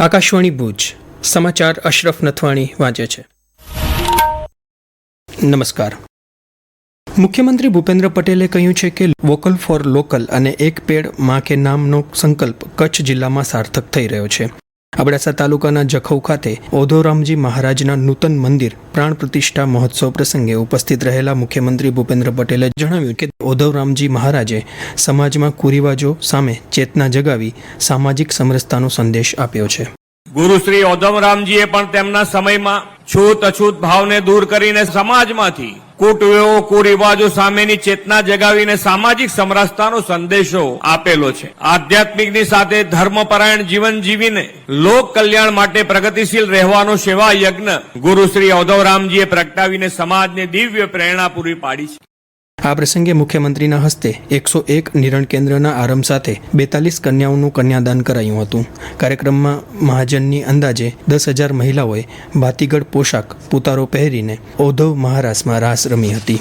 આકાશવાણી ભુજ સમાચાર અશરફ નથવાણી વાંચે છે. નમસ્કાર. મુખ્યમંત્રી ભૂપેન્દ્ર પટેલે કહ્યું છે કે વોકલ ફોર લોકલ અને એક પેડ માં કે નામનો સંકલ્પ કચ્છ જિલ્લામાં સાર્થક થઈ રહ્યો છે. અબડાસા તાલુકાના જખૌ ખાતે ઓધવરામજી મહારાજના નૂતન મંદિર પ્રાણ પ્રતિષ્ઠા મહોત્સવ પ્રસંગે ઉપસ્થિત રહેલા મુખ્યમંત્રી ભૂપેન્દ્ર પટેલે જણાવ્યું કે ઓધવરામજી મહારાજે સમાજમાં કુરિવાજો સામે ચેતના જગાવી સામાજિક સમરસતાનો સંદેશ આપ્યો છે. ગુરુ શ્રી ઓધવરામજીએ પણ તેમના સમયમાં છૂત અછૂત ભાવને દૂર કરીને સમાજમાંથી કુટવેઓ કુરિવાજો સામેની ચેતના જગાવીને સામાજિક સમરસતાનો સંદેશો આપેલો છે. આધ્યાત્મિકની સાથે ધર્મપરાયણ જીવન જીવીને લોક કલ્યાણ માટે પ્રગતિશીલ રહેવાનો સેવા યજ્ઞ ગુરુ શ્રી ઓધવરામજીએ પ્રગટાવીને સમાજને દિવ્ય પ્રેરણા પૂરી પાડી છે. આ પ્રસંગે મુખ્યમંત્રીના હસ્તે 101 નિરણ કેન્દ્રના આરંભ સાથે 42 કન્યાઓનું કન્યાદાન કરાયું હતું. કાર્યક્રમમાં મહાજનની અંદાજે 10,000 મહિલાઓએ ભાતીગળ પોશાક પુતારો પહેરીને ઓધવ મહારાસમાં રાસ રમી હતી.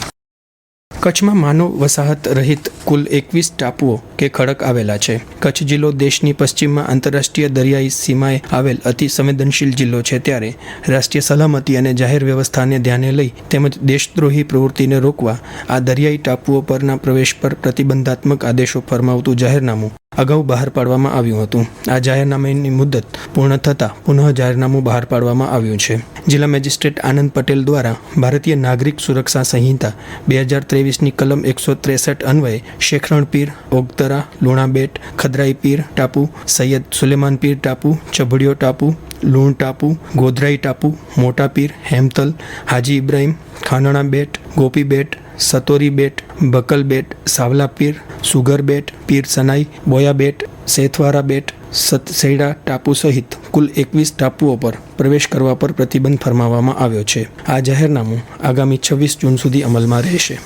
કચ્છમાં માનવ વસાહત રહિત કુલ 21 ટાપુઓ કે ખડક આવેલા છે. કચ્છ જિલ્લો દેશની પશ્ચિમમાં આંતરરાષ્ટ્રીય દરિયાઈ સીમાએ આવેલ અતિ સંવેદનશીલ જિલ્લો છે, ત્યારે રાષ્ટ્રીય સલામતી અને જાહેર વ્યવસ્થાને ધ્યાને લઈ તેમજ દેશદ્રોહી પ્રવૃત્તિને રોકવા આ દરિયાઈ ટાપુઓ પરના પ્રવેશ પર પ્રતિબંધાત્મક આદેશો ફરમાવતું જાહેરનામું અગાઉ બહાર પાડવામાં આવ્યું હતું. આ જાહેરનામાની મુદત પૂર્ણ થતાં પુનઃ જાહેરનામું બહાર પાડવામાં આવ્યું છે. જિલ્લા મેજિસ્ટ્રેટ આનંદ પટેલ દ્વારા ભારતીય નાગરિક સુરક્ષા સંહિતા 2023ની કલમ 163 અન્વયે શેખરણ પીર, ઓગતરા, લુણા બેટ, ખદરાઈ પીર ટાપુ, સૈયદ સુલેમાન પીર ટાપુ, ચભડિયો ટાપુ, લૂણ ટાપુ, ગોધરાઈ ટાપુ, મોટા પીર, હેમતલ, હાજી ઇબ્રાહીમ, ખાનણા બેટ, ગોપી બેટ, સતોરી બેટ, બકલ બેટ, સાવલા પીર, સુગર બેટ, પીર સનાઈ, બોયા બેટ, સેથવારા બેટ, સતસેડા ટાપુ સહિત કુલ 21 ટાપુઓ પર પ્રવેશ કરવા પર પ્રતિબંધ ફરમાવવામાં આવ્યો છે. આ જાહેરનામું આગામી 26 જૂન સુધી અમલમાં રહેશે.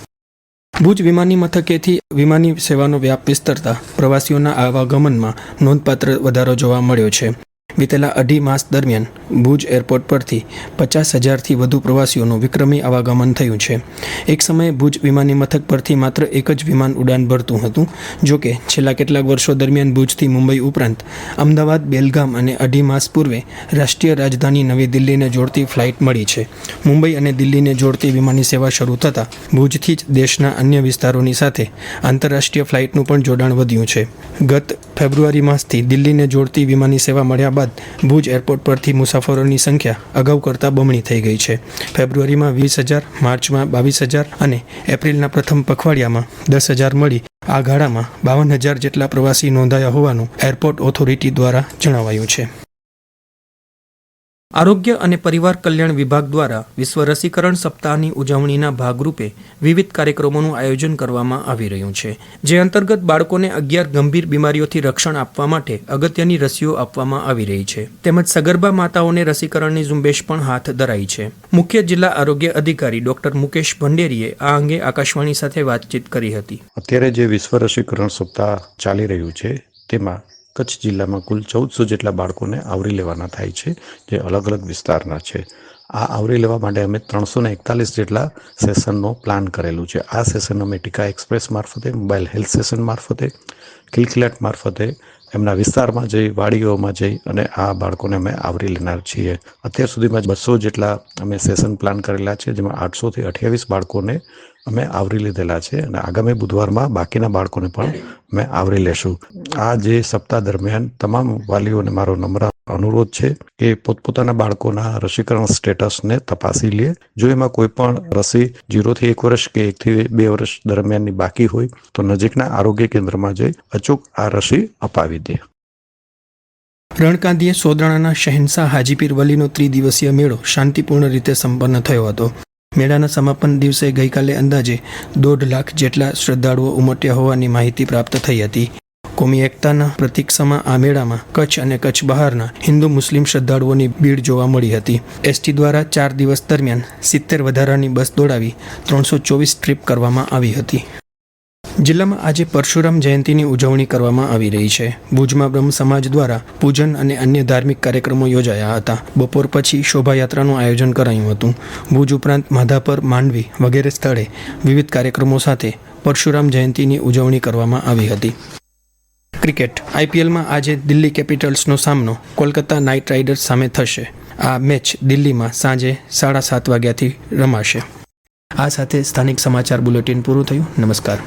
ભુજ વિમાની મથકેથી વિમાની સેવાનો વ્યાપ વિસ્તરતા પ્રવાસીઓના આવાગમનમાં નોંધપાત્ર વધારો જોવા મળ્યો છે. વિતેલા 2.5 માસ દરમિયાન ભુજ એરપોર્ટ પરથી 50,000થી વધુ પ્રવાસીઓનું વિક્રમી આવાગમન થયું છે. એક સમયે ભુજ વિમાની મથક પરથી માત્ર એક જ વિમાન ઉડાન ભરતું હતું. જોકે છેલ્લા કેટલાક વર્ષો દરમિયાન ભુજથી મુંબઈ ઉપરાંત અમદાવાદ, બેલગામ અને 2.5 માસ પૂર્વે રાષ્ટ્રીય રાજધાની નવી દિલ્હીને જોડતી ફ્લાઇટ મળી છે. મુંબઈ અને દિલ્હીને જોડતી વિમાની સેવા શરૂ થતાં ભુજથી જ દેશના અન્ય વિસ્તારોની સાથે આંતરરાષ્ટ્રીય ફ્લાઇટનું પણ જોડાણ વધ્યું છે. ગત ફેબ્રુઆરી માસથી દિલ્હીને જોડતી વિમાની સેવા મળ્યા બાદ ભુજ એરપોર્ટ પરથી મુસાફરોની સંખ્યા અગાઉ કરતાં બમણી થઈ ગઈ છે. ફેબ્રુઆરીમાં 20,000, માર્ચમાં 22,000 અને એપ્રિલના પ્રથમ પખવાડિયામાં 10,000 મળી આ ગાળામાં 52,000 જેટલા પ્રવાસી નોંધાયા હોવાનું એરપોર્ટ ઓથોરિટી દ્વારા જણાવાયું છે. આરોગ્ય અને પરિવાર કલ્યાણ વિભાગ દ્વારા વિશ્વ રસીકરણ સપ્તાહની ઉજવણીના ભાગરૂપે વિવિધ કાર્યક્રમોનું આયોજન કરવામાં આવી રહ્યું છે, જે અંતર્ગત બાળકોને 11 ગંભીર બીમારીઓથી રક્ષણ આપવા માટે અગત્યની રસીઓ આપવામાં આવી રહી છે, તેમજ સગર્ભા માતાઓને રસીકરણની ઝુંબેશ પણ હાથ ધરાઈ છે. મુખ્ય જિલ્લા આરોગ્ય અધિકારી ડોક્ટર મુકેશ ભંડેરીએ આ અંગે આકાશવાણી સાથે વાતચીત કરી હતી. અત્યારે જે વિશ્વ રસીકરણ સપ્તાહ ચાલી રહ્યું છે તેમાં કચ્છ જિલ્લામાં કુલ 1400 જેટલા બાળકોને આવરી લેવાના થાય છે, જે અલગ અલગ વિસ્તારના છે. આ આવરી લેવા માટે અમે 341 જેટલા સેશનનો પ્લાન કરેલું છે. આ સેશન અમે ટીકા એક્સપ્રેસ મારફતે, મોબાઈલ હેલ્થ સેશન મારફતે, કિલકિલાટ મારફતે એમના વિસ્તારમાં જઈ, વાડીઓમાં જઈ અને આ બાળકોને અમે આવરી લેનાર છીએ. અત્યાર સુધીમાં 200 જેટલા અમે સેશન પ્લાન કરેલા છે, જેમાં 800 થી 28 બાળકોને અમે આવરી લીધેલા છે અને આગામી બુધવારમાં બાકીના બાળકોને પણ અમે આવરી લેશું. આ જે સપ્તાહ દરમિયાન તમામ વાલીઓને મારો નમ્ર અનુરોધ છે કે પોતપોતાના બાળકોના રસીકરણ સ્ટેટસને તપાસી લે. જો એમાં કોઈ પણ રસી 0 થી 1 વર્ષ કે 1 થી 2 વર્ષ દરમિયાનની બાકી હોય તો નજીકના આરોગ્ય કેન્દ્રમાં જઈ અચૂક આ રસી અપાવી દે. રણકાંધીએ સોદરાણાના શહેનશાહ હાજીપીર વલીનો 3 દિવસીય મેળો શાંતિપૂર્ણ રીતે સંપન્ન થયો હતો. મેળાના સમાપન દિવસે ગઈકાલે અંદાજે 1.5 લાખ જેટલા શ્રદ્ધાળુઓ ઉમટ્યા હોવાની માહિતી પ્રાપ્ત થઈ હતી. કોમી એકતાના પ્રતીક સમા આ મેળામાં કચ્છ અને કચ્છ બહારના હિન્દુ મુસ્લિમ શ્રદ્ધાળુઓની ભીડ જોવા મળી હતી. એસટી દ્વારા 4 દિવસ દરમિયાન 70 વધારાની બસ દોડાવી 324 ટ્રીપ કરવામાં આવી હતી. જિલ્લામાં આજે પરશુરામ જયંતિની ઉજવણી કરવામાં આવી રહી છે. ભુજમાં બ્રહ્મ સમાજ દ્વારા પૂજન અને અન્ય ધાર્મિક કાર્યક્રમો યોજાયા હતા. બપોર પછી શોભાયાત્રાનું આયોજન કરાયું હતું. ભુજ ઉપરાંત માધાપર, માંડવી વગેરે સ્થળે વિવિધ કાર્યક્રમો સાથે પરશુરામ જયંતિની ઉજવણી કરવામાં આવી હતી. ક્રિકેટ આઈપીએલમાં આજે દિલ્હી કેપિટલ્સનો સામનો કોલકાતા નાઇટ રાઇડર્સ સામે થશે. આ મેચ દિલ્હીમાં સાંજે 7:30 વાગ્યાથી રમાશે. આ સાથે સ્થાનિક સમાચાર બુલેટિન પૂરું થયું. નમસ્કાર.